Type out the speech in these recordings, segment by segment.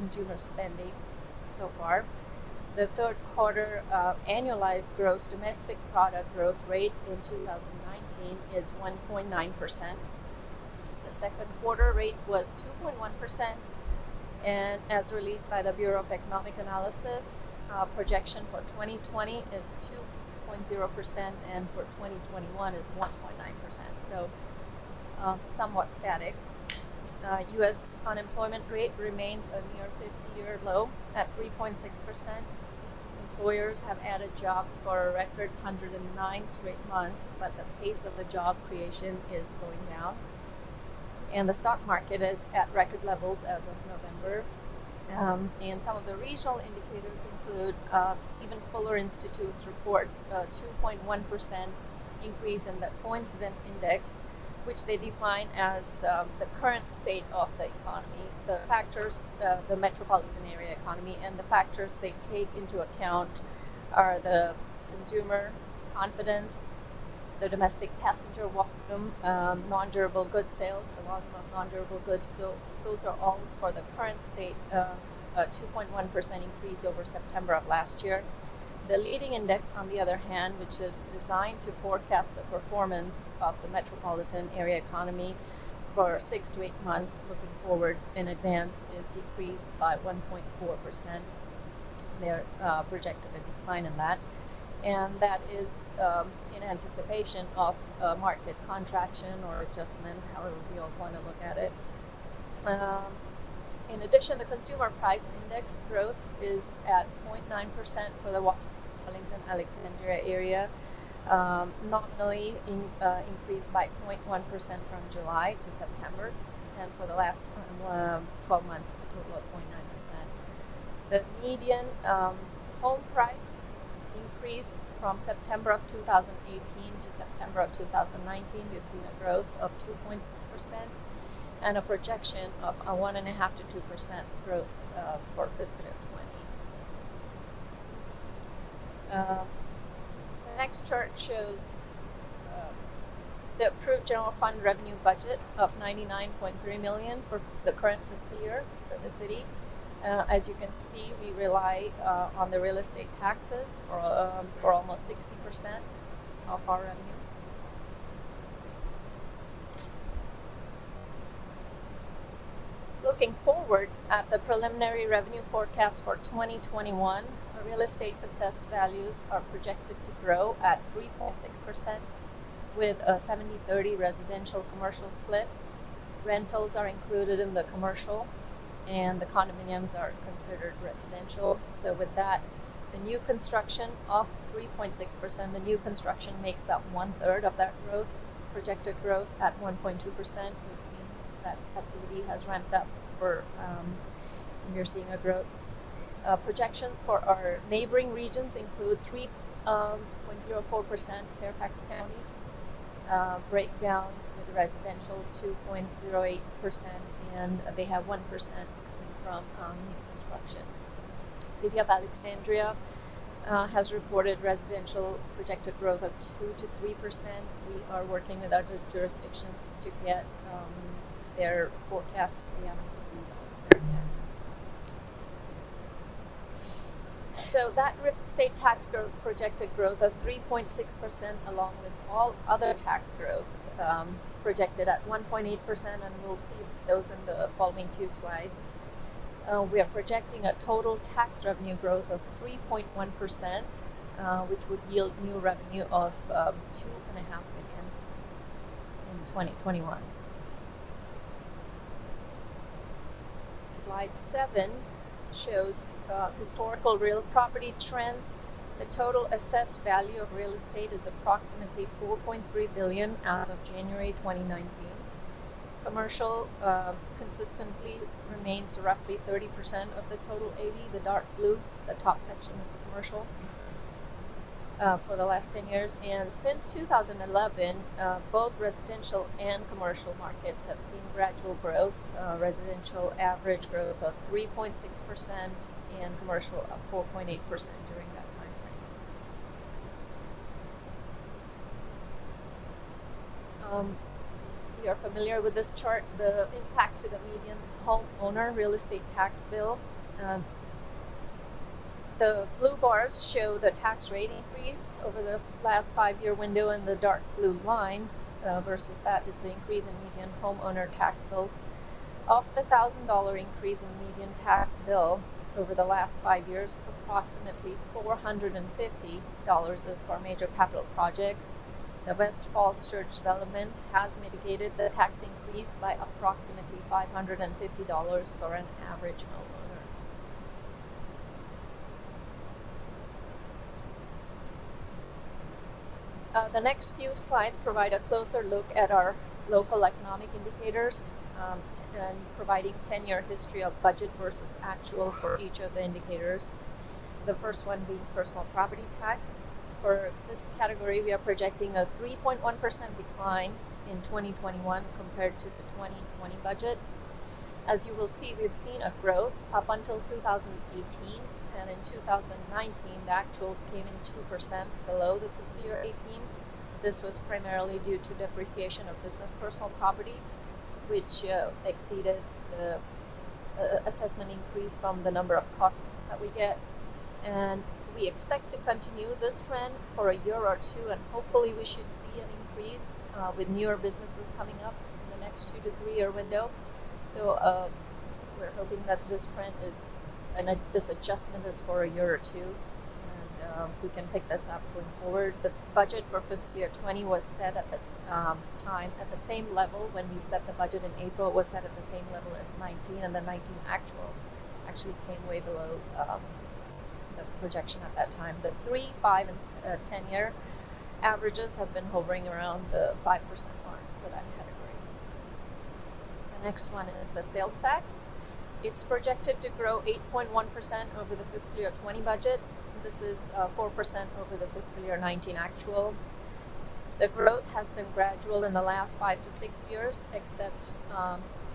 consumer spending so far. The third quarter annualized gross domestic product growth rate in 2019 is 1.9%. The second quarter rate was 2.1%, and as released by the Bureau of Economic Analysis, projection for 2020 is 2.0%, and for 2021 is 1.9%. So somewhat static. U.S. unemployment rate remains a near 50-year low at 3.6%. Employers have added jobs for a record 109 straight months, but the pace of the job creation is slowing down. And the stock market is at record levels as of November. And some of the regional indicators include Stephen Fuller Institute's reports a 2.1% increase in the coincident index, which they define as the current state of the economy, the factors, the metropolitan area economy, and the factors they take into account are the consumer confidence, the domestic passenger volume, non-durable goods sales, the volume of non-durable goods. So those are all for the current state, a 2.1% increase over September of last year. The leading index, on the other hand, which is designed to forecast the performance of the metropolitan area economy for 6 to 8 months looking forward in advance, is decreased by 1.4%. They're projected a decline in that. And that is in anticipation of market contraction or adjustment, however we all want to look at it. In addition, the consumer price index growth is at 0.9% for the Washington-Alexandria area, nominally increased by 0.1% from July to September, and for the last 12 months, a total of 0.9%. The median home price increased from September of 2018 to September of 2019. We've seen a growth of 2.6% and a projection of a 1.5% to 2% growth for fiscal year 20. The next chart shows the approved general fund revenue budget of $99.3 million for the current fiscal year for the city. As you can see, we rely on the real estate taxes for almost 60% of our revenues. Looking forward at the preliminary revenue forecast for 2021, real estate assessed values are projected to grow at 3.6% with a 70-30 residential commercial split. Rentals are included in the commercial, and the condominiums are considered residential. So with that, the new construction of 3.6%, the new construction makes up 1/3 of that growth, projected growth at 1.2%. We've seen that activity has ramped up and we're seeing a growth. Projections for our neighboring regions include 3.04% Fairfax County, breakdown with residential 2.08%, and they have 1% coming from new construction. City of Alexandria has reported residential projected growth of 2 to 3%. We are working with other jurisdictions to get their forecast. We haven't received that yet. So that real estate tax growth, projected growth of 3.6%, along with all other tax growths, projected at 1.8%, and we'll see those in the following few slides. We are projecting a total tax revenue growth of 3.1%, which would yield new revenue of $2.5 million in 2021. Slide 7 shows historical real property trends. The total assessed value of real estate is approximately $4.3 billion as of January 2019. Commercial consistently remains roughly 30% of the total AV. The dark blue, the top section, is the commercial for the last 10 years. And since 2011, both residential and commercial markets have seen gradual growth. Residential average growth of 3.6% and commercial of 4.8% during that time frame. you're familiar with this chart, the impact to the median homeowner real estate tax bill. The blue bars show the tax rate increase over the last 5-year window, and the dark blue line versus that is the increase in median homeowner tax bill. Of the $1,000 increase in median tax bill over the last 5 years, approximately $450 is for major capital projects. The West Falls Church development has mitigated the tax increase by approximately $550 for an average homeowner. The next few slides provide a closer look at our local economic indicators and providing 10-year history of budget versus actual for each of the indicators. The first one being personal property tax. For this category, we are projecting a 3.1% decline in 2021 compared to the 2020 budget. As you will see, we've seen a growth up until 2018, and in 2019, the actuals came in 2% below the fiscal year 18. This was primarily due to depreciation of business personal property, which exceeded the assessment increase from the number of copies that we get. And we expect to continue this trend for a year or two, and hopefully we should see an increase with newer businesses coming up in the next 2 to 3 year window. So we're hoping that this trend is, and this adjustment is for a year or two, and we can pick this up going forward. The budget for fiscal year 20 was set at the time at the same level. When we set the budget in April, it was set at the same level as 19, and the 19 actual actually came way below the projection at that time. The 3, 5, and 10 year averages have been hovering around the 5% mark for that category. The next one is the sales tax. It's projected to grow 8.1% over the fiscal year 20 budget. This is 4% over the fiscal year 19 actual. The growth has been gradual in the last 5 to 6 years, except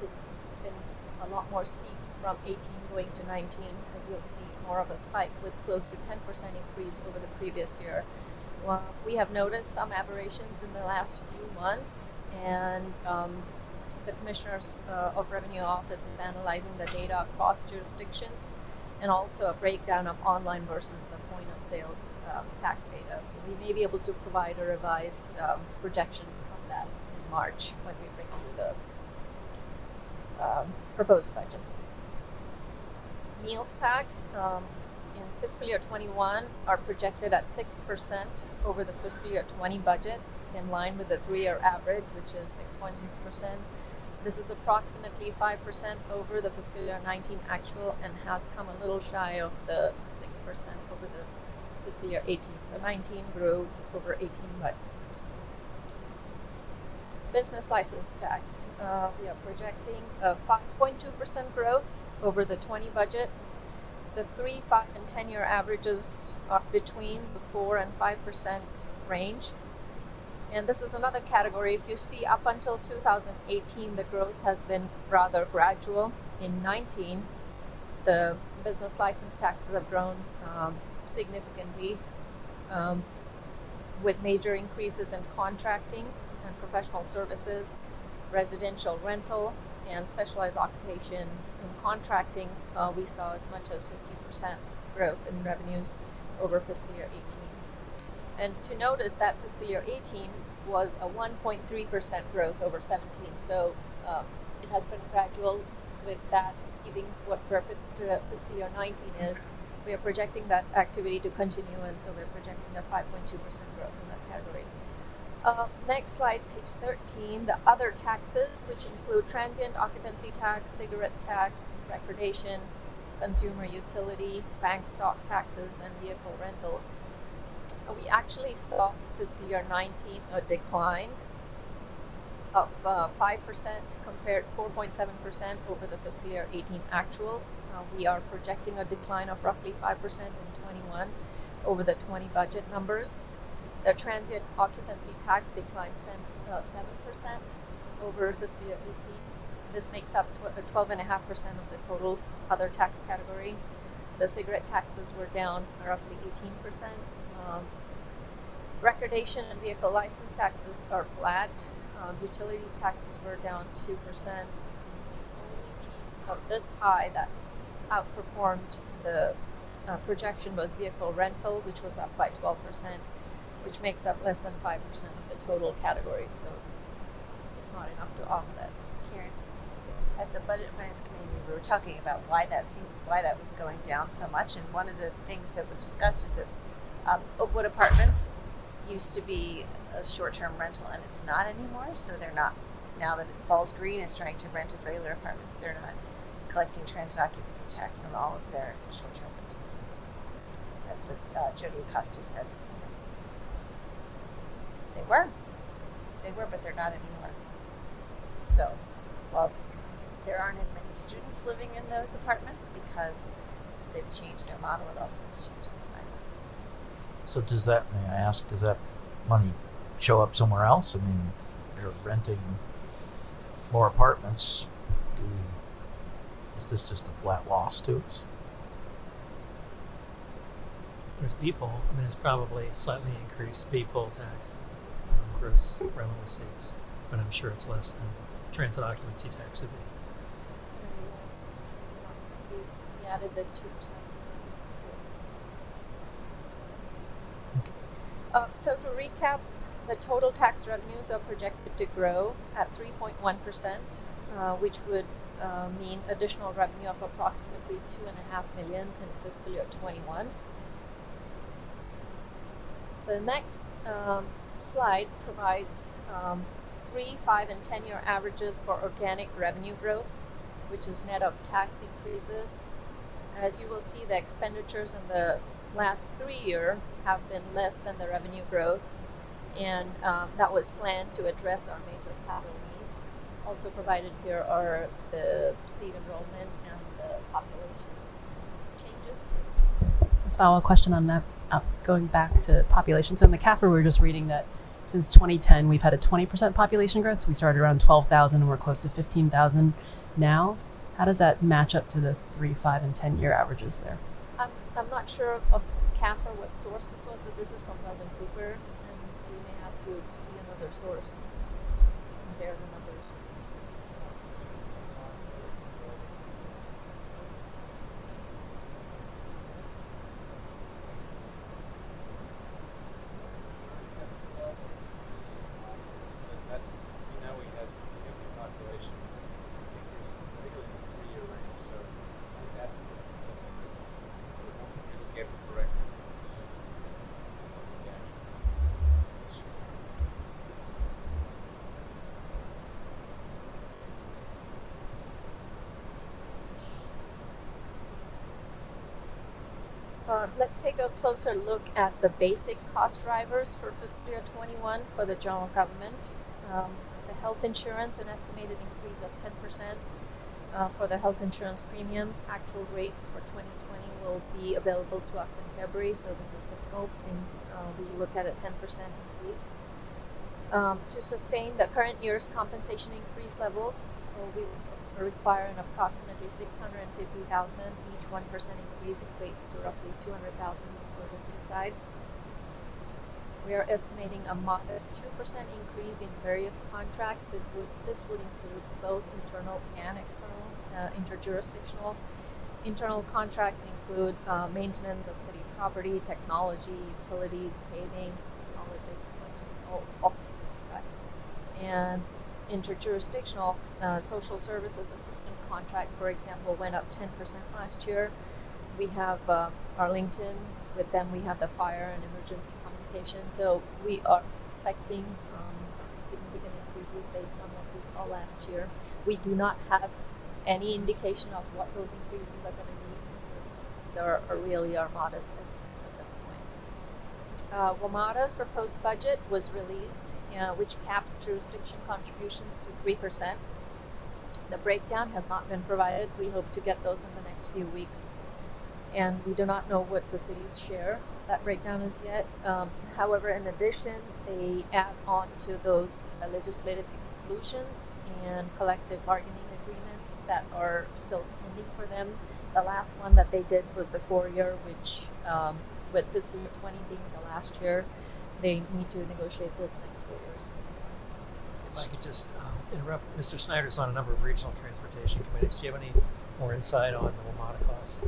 it's been a lot more steep from 18 going to 19, as you'll see more of a spike with close to 10% increase over the previous year. Well, we have noticed some aberrations in the last few months, and the Commissioner's of Revenue Office is analyzing the data across jurisdictions, and also a breakdown of online versus the point of sales tax data. So we may be able to provide a revised projection of that in March when we bring through the proposed budget. Meals tax in fiscal year 21 are projected at 6% over the fiscal year 20 budget, in line with the 3-year average, which is 6.6%. This is approximately 5% over the fiscal year 19 actual, and has come a little shy of the 6% over the fiscal year 18. So 19 grew over 18 by 6%. Business license tax. We are projecting a 5.2% growth over the 20 budget. The 3, 5, and 10 year averages are between the 4 and 5% range. And this is another category. If you see, up until 2018, the growth has been rather gradual. In 19, the business license taxes have grown significantly, with major increases in contracting and professional services, residential rental, and specialized occupation. In contracting, we saw as much as 50% growth in revenues over fiscal year 18. And to notice that fiscal year 18 was a 1.3% growth over 17. So it has been gradual, with that keeping what fiscal year 19 is. We are projecting that activity to continue, and so we're projecting a 5.2% growth in that category. Next slide, page 13, the other taxes, which include transient occupancy tax, cigarette tax, recordation, consumer utility, bank stock taxes, and vehicle rentals. We actually saw in fiscal year 19 a decline of 5% compared 4.7% over the fiscal year 18 actuals. We are projecting a decline of roughly 5% in 21 over the 20 budget numbers. The transient occupancy tax declined 7% over fiscal year 18. This makes up 12.5% of the total other tax category. The cigarette taxes were down roughly 18%. Recordation and vehicle license taxes are flat. Utility taxes were down 2%. The only piece of this pie that outperformed the projection was vehicle rental, which was up by 12%, which makes up less than 5% of the total category. So it's not enough to offset. Karen, at the Budget Finance Committee, we were talking about why that was going down so much, and one of the things that was discussed is that Oakwood Apartments used to be a short-term rental, and it's not anymore. So they're not, now that Falls Green is trying to rent as regular apartments, they're not collecting transit occupancy tax on all of their short-term rentals. That's what Jody Acosta said. They were, but they're not anymore. So, well, there aren't as many students living in those apartments because they've changed their model. It also has changed the sign. So may I ask, does that money show up somewhere else? I mean, they're renting more apartments. Is this just a flat loss to us? There's people. I mean, it's probably slightly increased B-poll tax, gross rental receipts, but I'm sure it's less than transit occupancy tax would be. It's very less. We added the 2%. So to recap, the total tax revenues are projected to grow at 3.1%, which would mean additional revenue of approximately $2.5 million in fiscal year 21. The next slide provides 3, 5, and 10-year averages for organic revenue growth, which is net of tax increases. As you will see, the expenditures in the last 3 years have been less than the revenue growth, and that was planned to address our major capital needs. Also provided here are the seat enrollment and the population changes. Let's follow a question on that. Going back to population. So in the CAFR, we were just reading that since 2010, we've had a 20% population growth. So we started around 12,000 and we're close to 15,000 now. How does that match up to the 3, 5, and 10-year averages there? I'm not sure of CAFR what source this was, but this is from Weldon Cooper, and we may have to see another source to compare the numbers. We had significant populations increases, particularly in the 3-year range. So that was estimates. You're looking at it correctly. The actual census. Let's take a closer look at the basic cost drivers for fiscal year 21 for the general government. The health insurance, an estimated increase of 10% for the health insurance premiums. Actual rates for 2020 will be available to us in February, so this is typical, and we look at a 10% increase. To sustain the current year's compensation increase levels, we require an approximately $650,000. Each 1% increase equates to roughly $200,000 for the city side. We are estimating a modest 2% increase in various contracts. This would include both internal and external, interjurisdictional. Internal contracts include maintenance of city property, technology, utilities, paving, solid waste collection, all contracts. And interjurisdictional social services assistant contract, for example, went up 10% last year. We have Arlington. With them, we have the fire and emergency communication. So we are expecting significant increases based on what we saw last year. We do not have any indication of what those increases are going to be. These are really our modest estimates at this point. WMATA's proposed budget was released, which caps jurisdiction contributions to 3%. The breakdown has not been provided. We hope to get those in the next few weeks. And we do not know what the city's share of that breakdown is yet. However, in addition, they add on to those legislative exclusions and collective bargaining agreements that are still pending for them. The last one that they did was the 4-year, which with fiscal year 20 being the last year, they need to negotiate this next 4 years. If I could just interrupt, Mr. Snyder's on a number of regional transportation committees. Do you have any more insight on the WMATA costs?